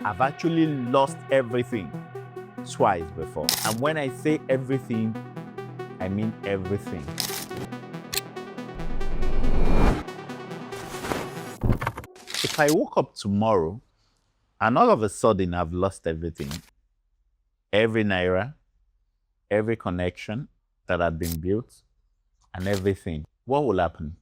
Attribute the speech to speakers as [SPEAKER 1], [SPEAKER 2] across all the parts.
[SPEAKER 1] I've actually lost everything twice before. And when I say everything, I mean everything. If I woke up tomorrow and all of a sudden I've lost everything, every naira, every connection that had been built, and everything, what will happen?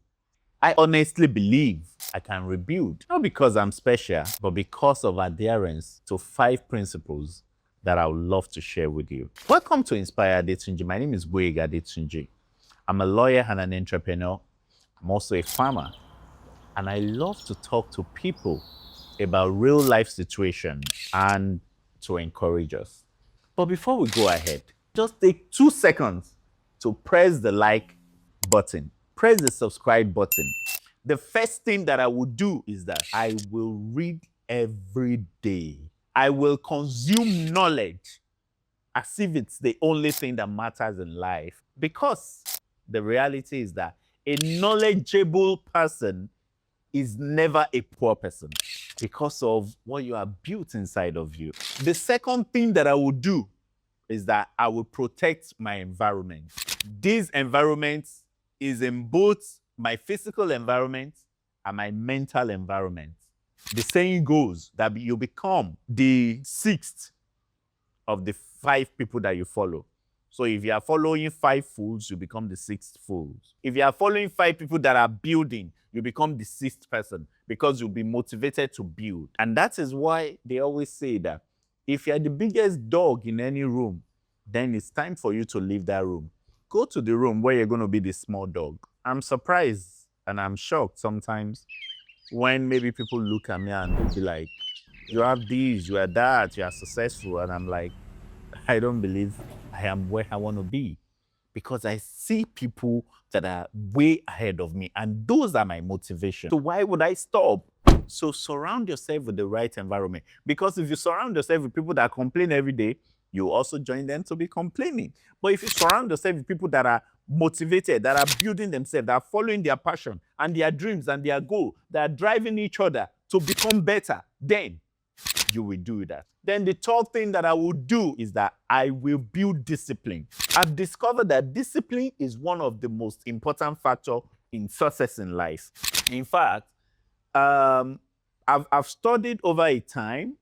[SPEAKER 1] I honestly believe I can rebuild, not because I'm special, but because of adherence to 5 principles that I would love to share with you. Welcome to Inspire Adetunji. My name is Adetunji. I'm a lawyer and an entrepreneur. I'm also a farmer. And I love to talk to people about real life situations and to encourage us. But before we go ahead, just take 2 seconds to press the like button, press the subscribe button. The first thing that I will do is that I will read every day. I will consume knowledge as if it's the only thing that matters in life. Because the reality is that a knowledgeable person is never a poor person because of what you have built inside of you. The second thing that I will do is that I will protect my environment. This environment is in both my physical environment and my mental environment. The saying goes that you become the 6th of the 5 people that you follow. So if you are following 5 fools, you become the 6th fool. If you are following 5 people that are building, you become the 6th person because you'll be motivated to build. And that is why they always say that if you're the biggest dog in any room, then it's time for you to leave that room. Go to the room where you're going to be the small dog. I'm surprised and I'm shocked sometimes when maybe people look at me and they'll be like, you have this, you are that, you are successful. And I'm like, I don't believe I am where I want to be because I see people that are way ahead of me and those are my motivation. So why would I stop? So surround yourself with the right environment, because if you surround yourself with people that complain every day, you also join them to be complaining. But if you surround yourself with people that are motivated, that are building themselves, that are following their passion and their dreams and their goal, that are driving each other to become better, then you will do that. Then the third thing that I will do is that I will build discipline. I've discovered that discipline is one of the most important factors in success in life. In fact, I've studied over a time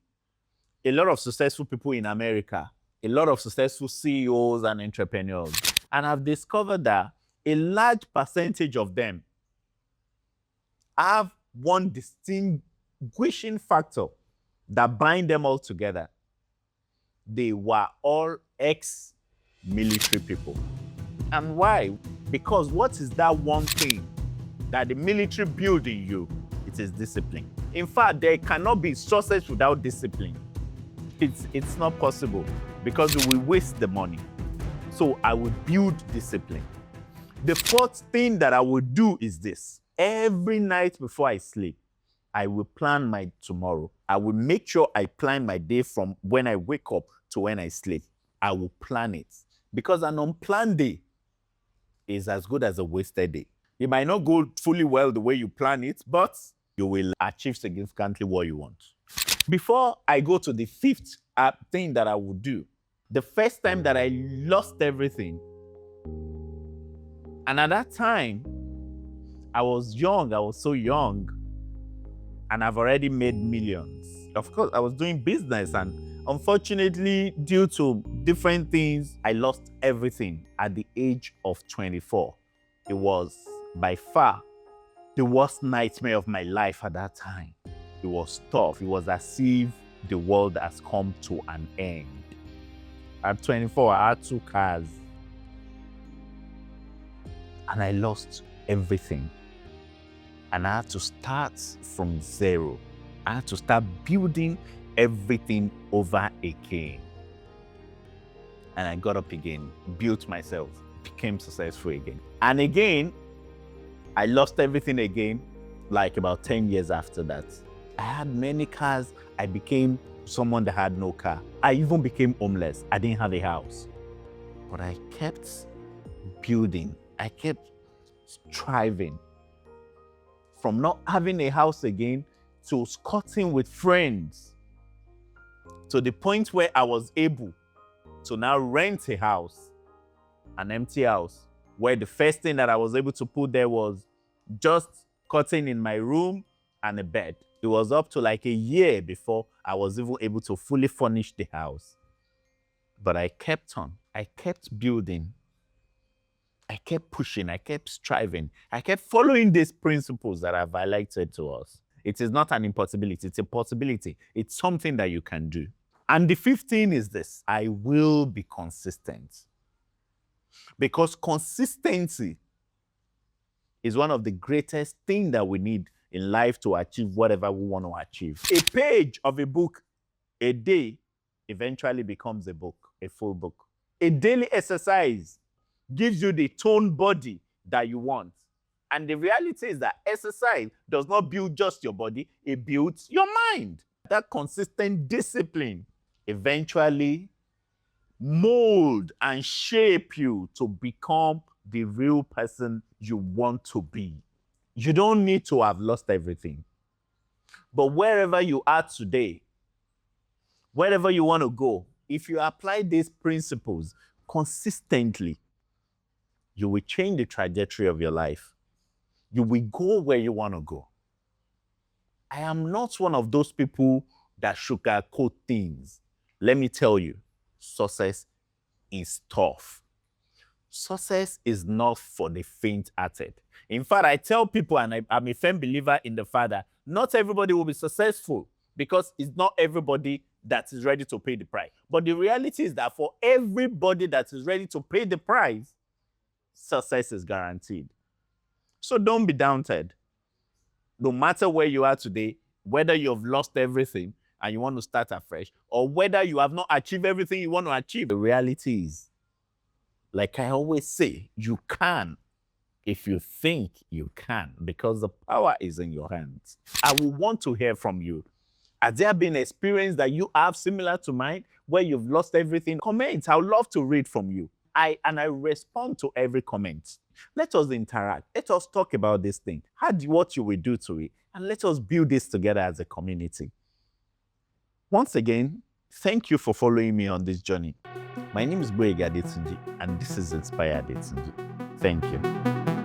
[SPEAKER 1] a lot of successful people in America, a lot of successful CEOs and entrepreneurs. And I've discovered that a large percentage of them have one distinguishing factor that bind them all together. They were all ex-military people. And why? Because what is that one thing that the military build in you? It is discipline. In fact, there cannot be success without discipline. It's not possible because we will waste the money. So I will build discipline. The fourth thing that I will do is this. Every night before I sleep, I will plan my tomorrow. I will make sure I plan my day from when I wake up to when I sleep. I will plan it. Because an unplanned day is as good as a wasted day. It might not go fully well the way you plan it, but you will achieve significantly what you want. Before I go to the 5th thing that I will do, the first time that I lost everything, and at that time, I was young, I was so young, and I've already made millions. Of course, I was doing business, and unfortunately, due to different things, I lost everything at the age of 24. It was by far the worst nightmare of my life at that time. It was tough. It was as if the world has come to an end. At 24, I had 2 cars. And I lost everything. And I had to start from zero. I had to start building everything over again. And I got up again, built myself, became successful again. And again, I lost everything again, like about 10 years after that. I had many cars. I became someone that had no car. I even became homeless. I didn't have a house. But I kept building. I kept striving. From not having a house again to squatting with friends to the point where I was able to now rent a house, an empty house, where the first thing that I was able to put there was just curtain in my room and a bed. It was up to like a year before I was even able to fully furnish the house. But I kept on. I kept building. I kept pushing. I kept striving. I kept following these principles that I've highlighted to us. It is not an impossibility. It's a possibility. It's something that you can do. And the 15 is this: I will be consistent. Because consistency is one of the greatest things that we need in life to achieve whatever we want to achieve. A page of a book a day eventually becomes a book, a full book. A daily exercise gives you the toned body that you want. And the reality is that exercise does not build just your body, it builds your mind. That consistent discipline eventually mold and shape you to become the real person you want to be. You don't need to have lost everything. But wherever you are today, wherever you want to go, if you apply these principles consistently, you will change the trajectory of your life. You will go where you want to go. I am not one of those people that sugarcoat things. Let me tell you, success is tough. Success is not for the faint-hearted. In fact, I tell people, and I'm a firm believer in the fact that not everybody will be successful because it's not everybody that is ready to pay the price. But the reality is that for everybody that is ready to pay the price, success is guaranteed. So don't be daunted. No matter where you are today, whether you've lost everything and you want to start afresh, or whether you have not achieved everything you want to achieve, the reality is, like I always say, you can if you think you can, because the power is in your hands. I will want to hear from you. Has there been an experience that you have similar to mine where you've lost everything? Comment. I would love to read from you. I respond to every comment. Let us interact. Let us talk about this thing. What you will do to it. And let us build this together as a community. Once again, thank you for following me on this journey. My name is Adetunji, and this is Inspire Adetunji. Thank you.